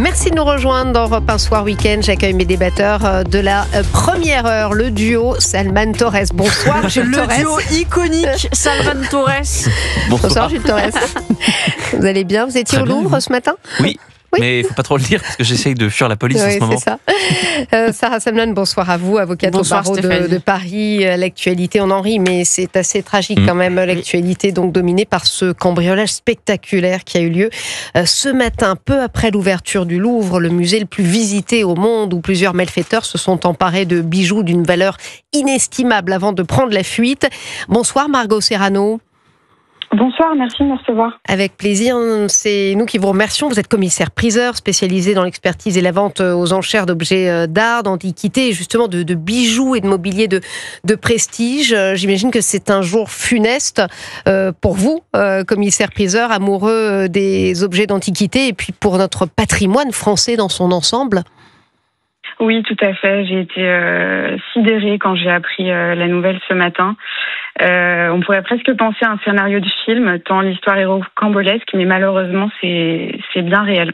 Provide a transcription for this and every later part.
Merci de nous rejoindre dans Europe 1 Soir Week-end. J'accueille mes débatteurs de la première heure, le duo Salman Torres. Bonsoir Jules Torres. Le duo iconique Salman Torres. Bonsoir Jules Torres. Vous allez bien? Vous étiez au Louvre ce matin? Oui. Mais il ne faut pas trop le dire parce que j'essaye de fuir la police en ce moment. C'est ça. Sarah Salman, bonsoir à vous, avocate au barreau de Paris. L'actualité, on en rit, mais c'est assez tragique quand même. L'actualité donc dominée par ce cambriolage spectaculaire qui a eu lieu ce matin, peu après l'ouverture du Louvre, le musée le plus visité au monde, où plusieurs malfaiteurs se sont emparés de bijoux d'une valeur inestimable avant de prendre la fuite. Bonsoir Margot Serrano. Bonsoir, merci de me recevoir. Avec plaisir, c'est nous qui vous remercions. Vous êtes commissaire-priseur spécialisé dans l'expertise et la vente aux enchères d'objets d'art, d'antiquités et justement de bijoux et de mobilier de prestige. J'imagine que c'est un jour funeste pour vous, commissaire-priseur, amoureux des objets d'antiquité et puis pour notre patrimoine français dans son ensemble. Oui, tout à fait. J'ai été sidérée quand j'ai appris la nouvelle ce matin. On pourrait presque penser à un scénario de film, tant l'histoire est rocambolesque, mais malheureusement, c'est bien réel.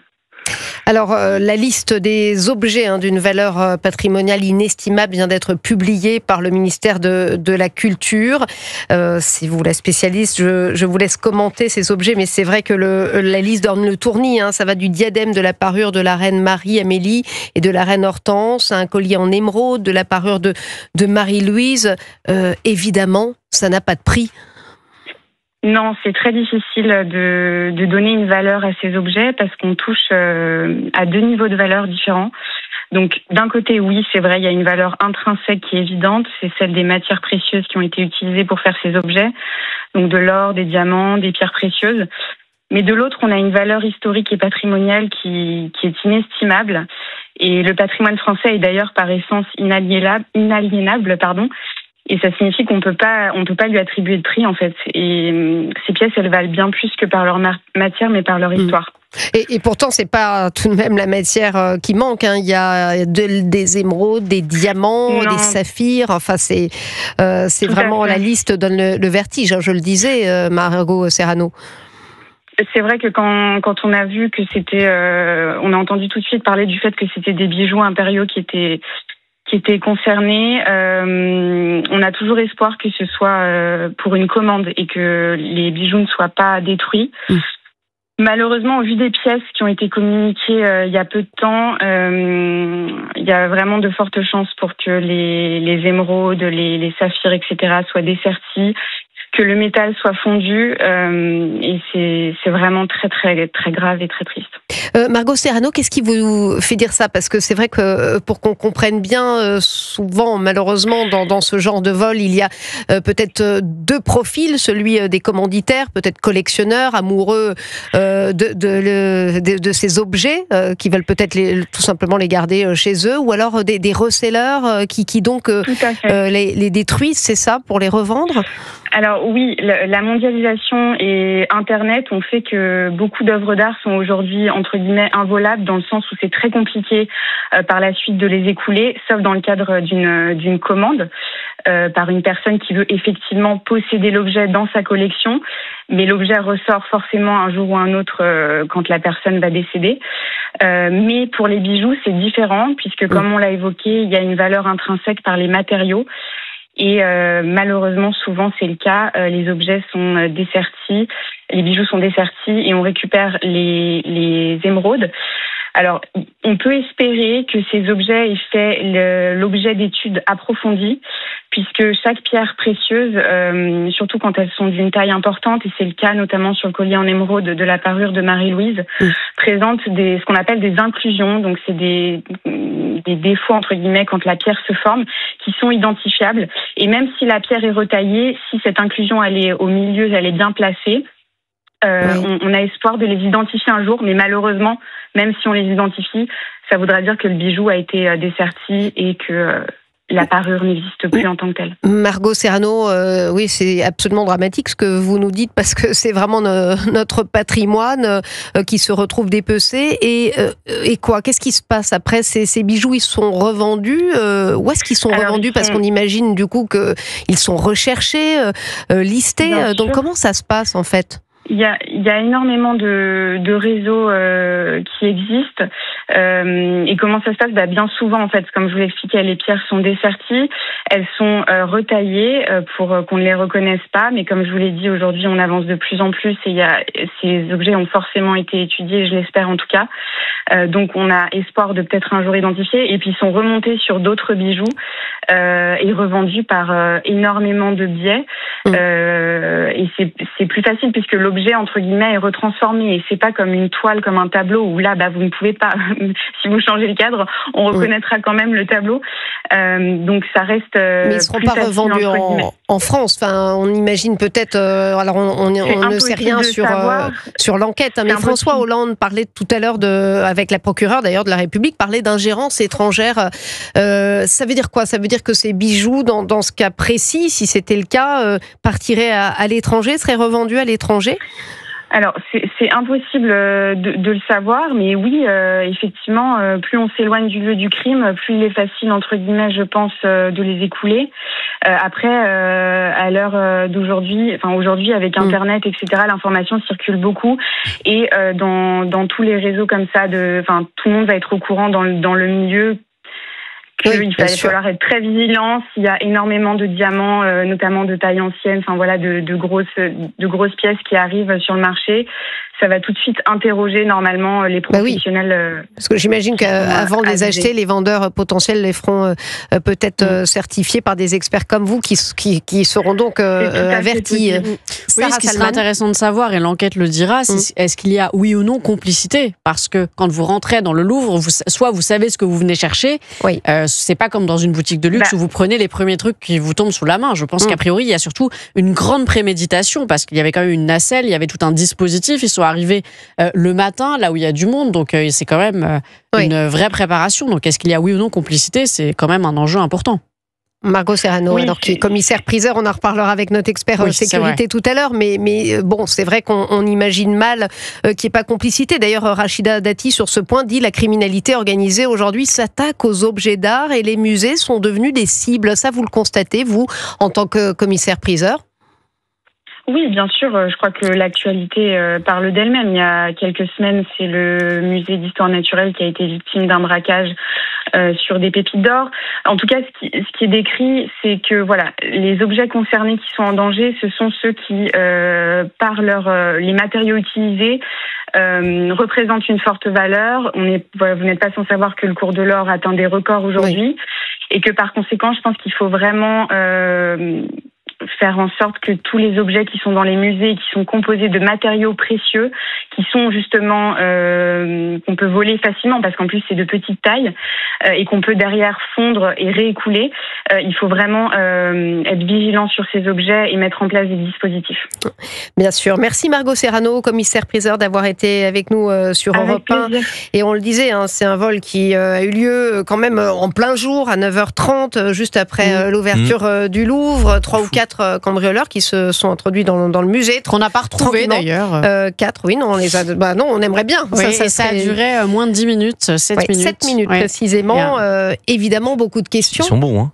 Alors, la liste des objets d'une valeur patrimoniale inestimable vient d'être publiée par le ministère de la Culture. C'est vous la spécialiste, je vous laisse commenter ces objets, mais c'est vrai que la liste donne le tournis. Ça va du diadème de la parure de la reine Marie-Amélie et de la reine Hortense, à un collier en émeraude de la parure de Marie-Louise. Évidemment, ça n'a pas de prix. Non, c'est très difficile de donner une valeur à ces objets parce qu'on touche à deux niveaux de valeur différents. Donc, d'un côté, oui, c'est vrai, il y a une valeur intrinsèque qui est évidente, c'est celle des matières précieuses qui ont été utilisées pour faire ces objets, donc de l'or, des diamants, des pierres précieuses. Mais de l'autre, on a une valeur historique et patrimoniale qui est inestimable. Et le patrimoine français est d'ailleurs par essence inaliénable. Et ça signifie qu'on peut pas lui attribuer de prix, en fait. Et ces pièces, elles valent bien plus que par leur matière, mais par leur histoire. Et pourtant, c'est pas tout de même la matière qui manque. Il y a des émeraudes, des diamants, des saphirs. Enfin, c'est vraiment la liste donne le vertige. Je le disais, Margot Serrano. C'est vrai que quand on a vu que c'était, on a entendu tout de suite parler du fait que c'était des bijoux impériaux qui étaient concernés. On a toujours espoir que ce soit pour une commande et que les bijoux ne soient pas détruits. Malheureusement, au vu des pièces qui ont été communiquées il y a peu de temps, il y a vraiment de fortes chances pour que les émeraudes, les saphirs, etc. soient dessertis, que le métal soit fondu, et c'est vraiment très très très grave et très triste. Margot Serrano, qu'est-ce qui vous fait dire ça? Parce que c'est vrai que pour qu'on comprenne bien, souvent malheureusement dans ce genre de vol, il y a peut-être deux profils, celui des commanditaires, peut-être collectionneurs, amoureux de ces objets, qui veulent peut-être tout simplement les garder chez eux, ou alors des resellers qui donc les détruisent, c'est ça, pour les revendre? Alors oui, la mondialisation et Internet ont fait que beaucoup d'œuvres d'art sont aujourd'hui entre guillemets involables, dans le sens où c'est très compliqué par la suite de les écouler, sauf dans le cadre d'une commande par une personne qui veut effectivement posséder l'objet dans sa collection, mais l'objet ressort forcément un jour ou un autre quand la personne va décéder. Mais pour les bijoux, c'est différent, puisque comme on l'a évoqué, il y a une valeur intrinsèque par les matériaux. Et malheureusement, souvent, c'est le cas. Les objets sont dessertis, les bijoux sont dessertis et on récupère les émeraudes. Alors, on peut espérer que ces objets aient fait l'objet d'études approfondies, puisque chaque pierre précieuse, surtout quand elles sont d'une taille importante, et c'est le cas notamment sur le collier en émeraude de la parure de Marie-Louise, présente ce qu'on appelle des inclusions. Donc, c'est des défauts, entre guillemets, quand la pierre se forme, qui sont identifiables. Et même si la pierre est retaillée, si cette inclusion, elle est au milieu, elle est bien placée, on a espoir de les identifier un jour, mais malheureusement, même si on les identifie, ça voudra dire que le bijou a été desserti et que la parure n'existe plus en tant que telle. Margot Serrano, oui, c'est absolument dramatique ce que vous nous dites, parce que c'est vraiment notre patrimoine qui se retrouve dépecé. Et quoi? Qu'est-ce qui se passe après? Ces bijoux, ils sont revendus? Où est-ce qu'ils sont revendus? Parce qu'on imagine du coup qu'ils sont recherchés, listés. Donc comment ça se passe en fait? Il y a énormément de réseaux qui existent. Et comment ça se passe? Bien souvent, en fait, comme je vous l'expliquais, les pierres sont desserties, elles sont retaillées pour qu'on ne les reconnaisse pas. Mais comme je vous l'ai dit, aujourd'hui, on avance de plus en plus et ces objets ont forcément été étudiés, je l'espère en tout cas. Donc, on a espoir de peut-être un jour identifier. Et puis, ils sont remontés sur d'autres bijoux et revendus par énormément de biais. Et c'est plus facile puisque l'objet, entre guillemets, est retransformé. Et c'est pas comme une toile, comme un tableau où là, vous ne pouvez pas, si vous changez le cadre, on reconnaîtra quand même le tableau. Donc ça reste. Mais ils ne seront pas revendus en France. Enfin, on imagine peut-être. Alors on ne sait rien sur l'enquête. Mais François Hollande parlait tout à l'heure avec la procureure d'ailleurs de la République, parlait d'ingérence étrangère. Ça veut dire quoi? Ça veut dire que ces bijoux, dans ce cas précis, si c'était le cas, partiraient à l'étranger, seraient revendus à l'étranger? Alors, c'est impossible de le savoir, mais oui, effectivement, plus on s'éloigne du lieu du crime, plus il est facile, entre guillemets, je pense, de les écouler. Après, à l'heure d'aujourd'hui, aujourd'hui, avec Internet, etc., l'information circule beaucoup. Et dans tous les réseaux comme ça, tout le monde va être au courant dans le milieu. Il va falloir être très vigilant s'il y a énormément de diamants, notamment de taille ancienne, de grosses pièces qui arrivent sur le marché. Ça va tout de suite interroger normalement les professionnels. Parce que j'imagine qu'avant de les acheter, les vendeurs potentiels les feront peut-être certifiés par des experts comme vous qui seront donc avertis. Oui, ce qui serait intéressant de savoir, et l'enquête le dira, est-ce qu'il y a oui ou non complicité? Parce que quand vous rentrez dans le Louvre, soit vous savez ce que vous venez chercher, c'est pas comme dans une boutique de luxe où vous prenez les premiers trucs qui vous tombent sous la main. Je pense qu'a priori, il y a surtout une grande préméditation parce qu'il y avait quand même une nacelle, il y avait tout un dispositif, ils sont arrivés le matin, là où il y a du monde, donc c'est quand même une vraie préparation. Donc est-ce qu'il y a oui ou non complicité? C'est quand même un enjeu important. Margot Serrano, alors qui est commissaire-priseur, on en reparlera avec notre expert sécurité tout à l'heure, mais bon, c'est vrai qu'on imagine mal qu'il n'y ait pas complicité. D'ailleurs, Rachida Dati, sur ce point, dit la criminalité organisée aujourd'hui s'attaque aux objets d'art et les musées sont devenus des cibles. Ça, vous le constatez, vous, en tant que commissaire-priseur? Oui, bien sûr. Je crois que l'actualité parle d'elle-même. Il y a quelques semaines, c'est le musée d'histoire naturelle qui a été victime d'un braquage sur des pépites d'or. En tout cas, ce qui est décrit, c'est que les objets concernés qui sont en danger, ce sont ceux qui, par les matériaux utilisés, représentent une forte valeur. Vous n'êtes pas sans savoir que le cours de l'or atteint des records aujourd'hui, et que par conséquent, je pense qu'il faut vraiment faire en sorte que tous les objets qui sont dans les musées, qui sont composés de matériaux précieux, qui sont justement qu'on peut voler facilement parce qu'en plus c'est de petite taille et qu'on peut derrière fondre et réécouler, il faut vraiment être vigilant sur ces objets et mettre en place des dispositifs. Bien sûr. Merci Margot Serrano, commissaire-priseur, d'avoir été avec nous sur Europe 1. Et on le disait, c'est un vol qui a eu lieu quand même en plein jour à 9h30, juste après l'ouverture du Louvre. 3 ou 4 cambrioleurs qui se sont introduits dans le musée. Qu'on n'a pas retrouvé d'ailleurs. 4, oui, non, on les a. Non, on aimerait bien. Oui, ça a duré moins de 10 minutes, 7 minutes. 7 minutes précisément. Évidemment, beaucoup de questions. Ils sont bons, hein.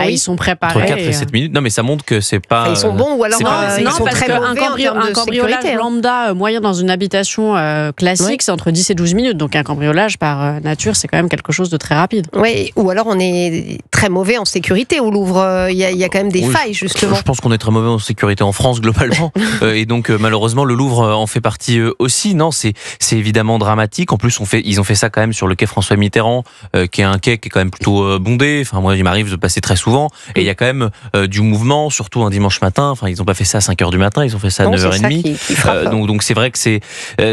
Ils sont préparés. Entre 4 et 7 minutes. Non, mais ça montre que c'est pas. Ils sont bons ou alors ils sont très mauvais un cambriolage lambda moyen dans une habitation classique, c'est entre 10 et 12 minutes. Donc un cambriolage par nature, c'est quand même quelque chose de très rapide. Oui, ou alors on est très mauvais en sécurité au Louvre. Il y a quand même des failles, justement. Je pense qu'on est très mauvais en sécurité en France, globalement. Et donc, malheureusement, le Louvre en fait partie aussi. Non, c'est évidemment dramatique. En plus, ils ont fait ça quand même sur le quai François Mitterrand, qui est un quai qui est quand même plutôt bondé. Enfin, moi, il m'arrive de passer très souvent. Et il y a quand même du mouvement, surtout un dimanche matin. Enfin, ils n'ont pas fait ça à 5h du matin, ils ont fait ça à 9h30. Donc c'est vrai que c'est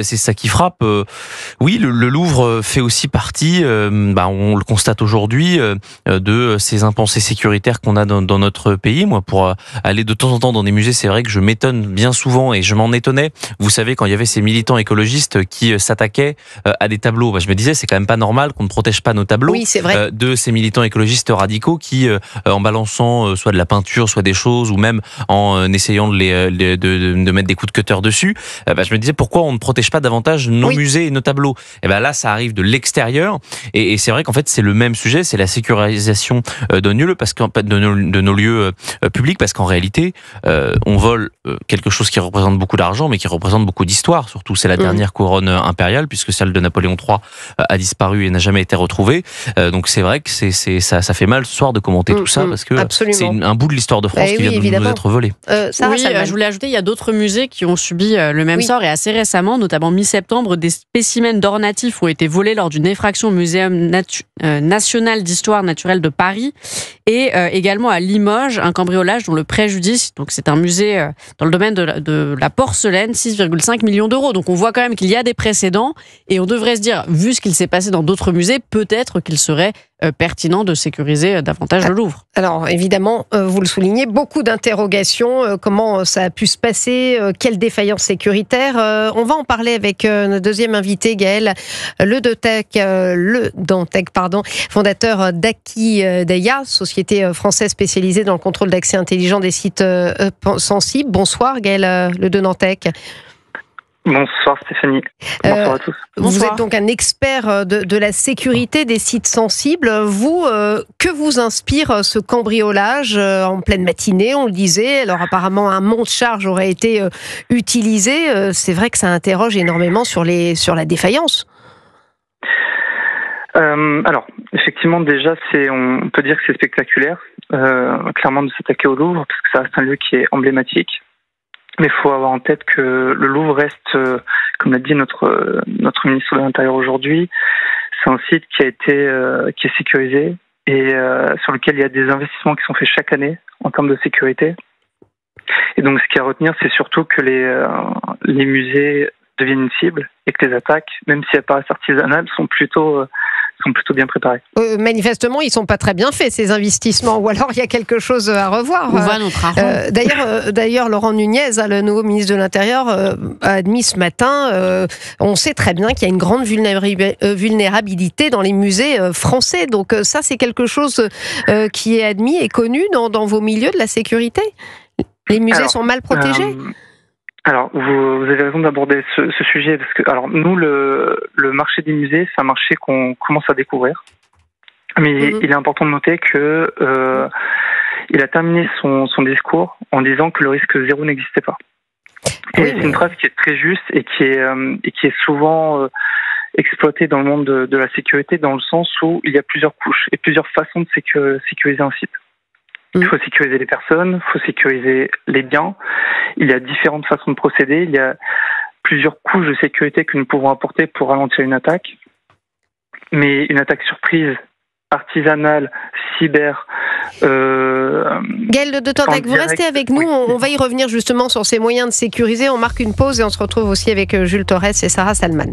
ça qui frappe. Oui, le Louvre fait aussi partie, on le constate aujourd'hui, de ces impensés sécuritaires qu'on a dans notre pays. Moi, pour aller de temps en temps dans des musées, c'est vrai que je m'étonne bien souvent, et je m'en étonnais. Vous savez, quand il y avait ces militants écologistes qui s'attaquaient à des tableaux, je me disais, c'est quand même pas normal qu'on ne protège pas nos tableaux de ces militants écologistes radicaux qui qui, en balançant soit de la peinture, soit des choses, ou même en essayant de mettre des coups de cutter dessus, je me disais pourquoi on ne protège pas davantage nos musées et nos tableaux. Et là, ça arrive de l'extérieur, et c'est vrai qu'en fait c'est le même sujet, c'est la sécurisation de nos lieux publics, parce qu'en réalité, on vole quelque chose qui représente beaucoup d'argent, mais qui représente beaucoup d'histoire. Surtout, c'est la dernière couronne impériale, puisque celle de Napoléon III a disparu et n'a jamais été retrouvée. Donc c'est vrai que ça fait mal ce soir de commenter tout ça, parce que c'est un bout de l'histoire de France qui vient de nous être volé. Je voulais ajouter, il y a d'autres musées qui ont subi le même sort, et assez récemment, notamment mi-septembre, des spécimens d'or natif ont été volés lors d'une effraction au Muséum national d'histoire naturelle de Paris, et également à Limoges, un cambriolage dont le préjudice, donc c'est un musée dans le domaine de la porcelaine, 6,5 millions d'euros. Donc on voit quand même qu'il y a des précédents, et on devrait se dire, vu ce qu'il s'est passé dans d'autres musées, peut-être qu'il serait pertinent de sécuriser davantage le Louvre. Alors évidemment, vous le soulignez, beaucoup d'interrogations, comment ça a pu se passer, quelle défaillance sécuritaire. On va en parler avec notre deuxième invité, Gaël Le Dantec, fondateur d'Aki-Daya, société française spécialisée dans le contrôle d'accès intelligent des sites sensibles. Bonsoir Gaël Le Dantec. Bonsoir Stéphanie, bonsoir à tous. Vous êtes donc un expert de la sécurité des sites sensibles. Vous, que vous inspire ce cambriolage en pleine matinée, on le disait? Alors apparemment un monte-charge aurait été utilisé. C'est vrai que ça interroge énormément sur la défaillance. Alors, effectivement, déjà, on peut dire que c'est spectaculaire, clairement, de s'attaquer au Louvre, parce que ça reste un lieu qui est emblématique. Mais il faut avoir en tête que le Louvre reste, comme l'a dit notre ministre de l'Intérieur aujourd'hui, c'est un site qui est sécurisé et sur lequel il y a des investissements qui sont faits chaque année en termes de sécurité. Et donc, ce qu'il y a à retenir, c'est surtout que les musées deviennent une cible et que les attaques, même si elles paraissent artisanales, sont plutôt bien préparés. Manifestement, ils ne sont pas très bien faits, ces investissements, ou alors il y a quelque chose à revoir. Où va notre argent ? D'ailleurs, Laurent Nunez, le nouveau ministre de l'Intérieur, a admis ce matin, on sait très bien qu'il y a une grande vulnérabilité dans les musées français. Donc ça, c'est quelque chose qui est admis et connu dans vos milieux de la sécurité. Les musées sont mal protégés. Alors, vous avez raison d'aborder ce sujet, parce que nous, le marché des musées, c'est un marché qu'on commence à découvrir. Mais il est important de noter que il a terminé son discours en disant que le risque zéro n'existait pas. Et c'est une phrase qui est très juste et qui est souvent exploitée dans le monde de la sécurité, dans le sens où il y a plusieurs couches et plusieurs façons de sécuriser un site. Il faut sécuriser les personnes, il faut sécuriser les biens. Il y a différentes façons de procéder. Il y a plusieurs couches de sécurité que nous pouvons apporter pour ralentir une attaque. Mais une attaque surprise, artisanale, cyber... Gaël Le Dantec, vous restez avec nous. On va y revenir justement sur ces moyens de sécuriser. On marque une pause et on se retrouve aussi avec Jules Torres et Sarah Salman.